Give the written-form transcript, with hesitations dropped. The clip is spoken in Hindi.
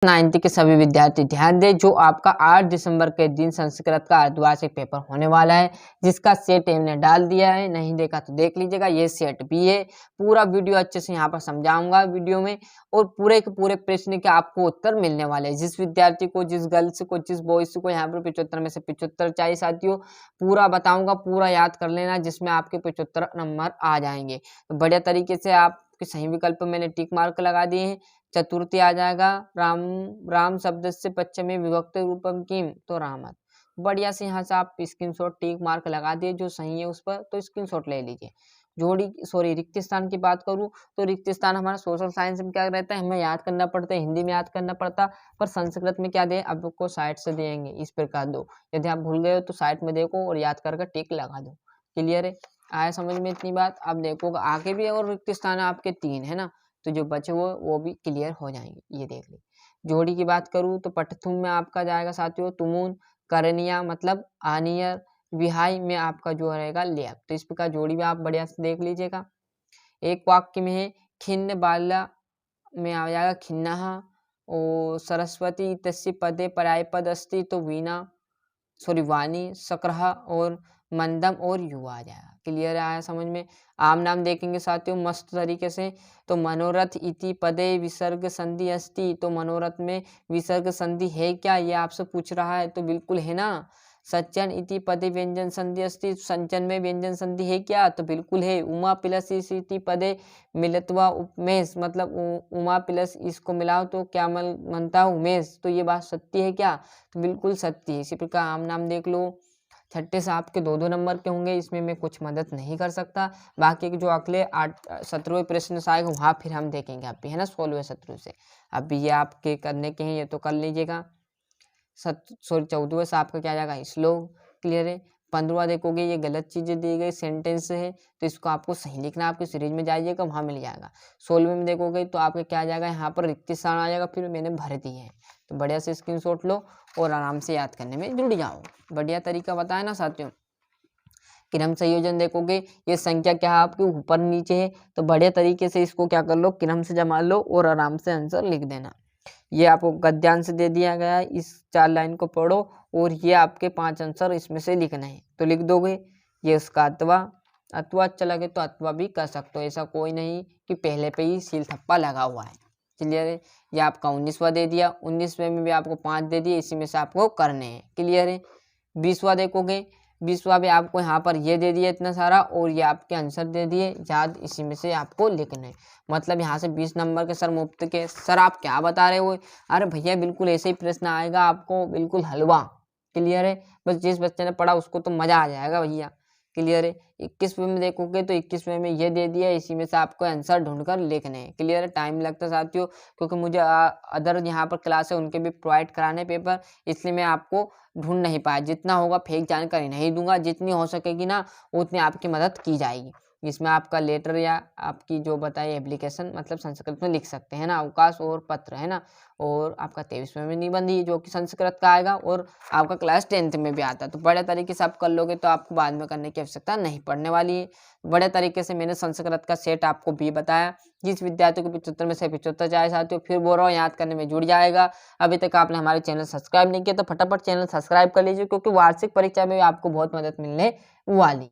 9th के सभी विद्यार्थी ध्यान दें, जो आपका 8 दिसंबर के दिन संस्कृत का अर्धवार्षिक पेपर होने वाला है, जिसका सेट हमने डाल दिया है। नहीं देखा तो देख लीजिएगा, ये सेट भी है। पूरा वीडियो अच्छे से यहाँ पर समझाऊंगा वीडियो में, और पूरे के पूरे प्रश्न के आपको उत्तर मिलने वाले हैं। जिस विद्यार्थी को, जिस गर्ल्स को, जिस बॉयज को यहाँ पर 75 में से 75 चाहिए साथियों, पूरा बताऊंगा, पूरा याद कर लेना, जिसमें आपके 75 नंबर आ जाएंगे। तो बढ़िया तरीके से आपके सही विकल्प मैंने टिक मार्क लगा दिए हैं। चतुर्थी आ जाएगा, राम राम शब्द से पश्चिमी विभक्त रूपम किम, तो रामत। बढ़िया से यहाँ से आप स्क्रीनशॉट टिक मार्क लगा दिए, जो सही है उस पर तो स्क्रीनशॉट ले लीजिए। रिक्त स्थान की बात करूं तो रिक्त स्थान हमारा सोशल साइंस में क्या रहता है, हमें याद करना पड़ता है, हिंदी में याद करना पड़ता, पर संस्कृत में क्या दे, आपको साइड से देंगे, इस प्रकार दो। यदि आप भूल गए हो तो साइड में देखो और याद करके टिक लगा दो। क्लियर है, आया समझ में इतनी बात। अब देखो आगे भी और रिक्त स्थान आपके 3 है ना, तो जो बचे वो भी क्लियर हो जाएंगे। ये देख ली। जोड़ी की बात करूँ तो पठथुम में आपका जाएगा साथियों तुमुन, करनिया मतलब आनियर, विहाई में आपका जो रहेगा लेप। तो इस प्रकार जोड़ी भी आप बढ़िया से देख लीजिएगा। एक वाक्य में है खिन्न बाल्या में आ जाएगा खिन्ना, और सरस्वती तस्य पदे पर्याय पद अस्ति, तो वीणा सॉरी वाणी, सकरह और मंदम और युवा आ जाएगा। क्लियर आया समझ में। आम नाम देखेंगे साथियों मस्त तरीके से, तो मनोरथ इति पदे विसर्ग संधि अस्ति, तो मनोरथ में विसर्ग संधि है क्या, ये आपसे पूछ रहा है, तो बिल्कुल है ना। सज्जन इति पदे व्यंजन संधि अस्ति, संजन में व्यंजन संधि है क्या, तो बिल्कुल है। उमा प्लस इति पदे मिलत्वा उपमेश, मतलब उमा प्लस इसको मिलाओ तो क्या बनता है, उमेश, तो ये बात सत्य है क्या, तो बिल्कुल सत्य है। इसी प्रकार आम नाम देख लो। छठे से आपके 2-2 नंबर के होंगे, इसमें मैं कुछ मदद नहीं कर सकता। बाकी के जो अगले 17वें प्रश्न से आएगा वहाँ फिर हम देखेंगे, अभी है ना 16वें 17वें से। अभी ये आपके करने के हैं, ये तो कर लीजिएगा। 14वें से आपका क्या जाएगा, श्लोक। क्लियर है। 15वां देखोगे ये गलत चीजें दी गई सेंटेंस है, तो इसको आपको सही लिखना, आपके सीरीज में जाइएगा वहाँ मिल जाएगा। 16वें में देखोगे तो आपका क्या जाएगा, यहाँ पर रिक्त स्थान आ जाएगा, फिर मैंने भर दिए हैं। तो बढ़िया से स्क्रीनशॉट लो और आराम से याद करने में जुड़ जाओ। बढ़िया तरीका बताया ना साथियों। क्रम संयोजन देखोगे, ये संख्या क्या है आपके ऊपर नीचे है, तो बढ़िया तरीके से इसको क्या कर लो, क्रम से जमा लो और आराम से आंसर लिख देना। ये आपको गद्यांश दे दिया गया है, इस 4 लाइन को पढ़ो और ये आपके 5 आंसर इसमें से लिखना है, तो लिख दोगे। ये उसका अथवा अच्छा लगे तो अथवा भी कर सकते हो, ऐसा कोई नहीं कि पहले पे ही सील थप्पा लगा हुआ है। क्लियर है। ये आपका 19वां दे दिया, 19वें में भी आपको 5 दे दिए, इसी में से आपको करने हैं। क्लियर है। 20वां देखोगे, 20वां भी आपको यहाँ पर ये दे दिया इतना सारा, और ये आपके आंसर दे दिए याद, इसी में से आपको लिखना है। मतलब यहाँ से 20 नंबर के सर मुफ्त के। सर आप क्या बता रहे हो, अरे भैया बिल्कुल ऐसे ही प्रश्न आएगा आपको, बिल्कुल हलवा। क्लियर है। बस जिस बच्चे ने पढ़ा उसको तो मजा आ जाएगा भैया। क्लियर है। 21वें में देखोगे तो 21वें में ये दे दिया, इसी में से आपको आंसर ढूंढकर लिखने हैं। क्लियर है। टाइम लगता है साथियों, क्योंकि मुझे अदर यहाँ पर क्लास है उनके भी प्रोवाइड कराने पेपर, इसलिए मैं आपको ढूंढ नहीं पाया। जितना होगा फेक जानकारी नहीं दूंगा, जितनी हो सकेगी ना उतनी आपकी मदद की जाएगी। इसमें आपका लेटर या आपकी जो बताइए एप्लीकेशन, मतलब संस्कृत में लिख सकते हैं ना, अवकाश और पत्र है ना। और आपका 23वें में निबंध जो कि संस्कृत का आएगा, और आपका क्लास 10th में भी आता है। तो बड़े तरीके से आप कर लोगे तो आपको बाद में करने की आवश्यकता नहीं पड़ने वाली है। बड़े तरीके से मैंने संस्कृत का सेट आपको भी बताया। जिस विद्यार्थी को 75 में से 75 जाए साथियों, फिर बोल रहा हूँ याद करने में जुड़ जाएगा। अभी तक आपने हमारे चैनल सब्सक्राइब नहीं किया तो फटाफट चैनल सब्सक्राइब कर लीजिए, क्योंकि वार्षिक परीक्षा में आपको बहुत मदद मिलने वाली।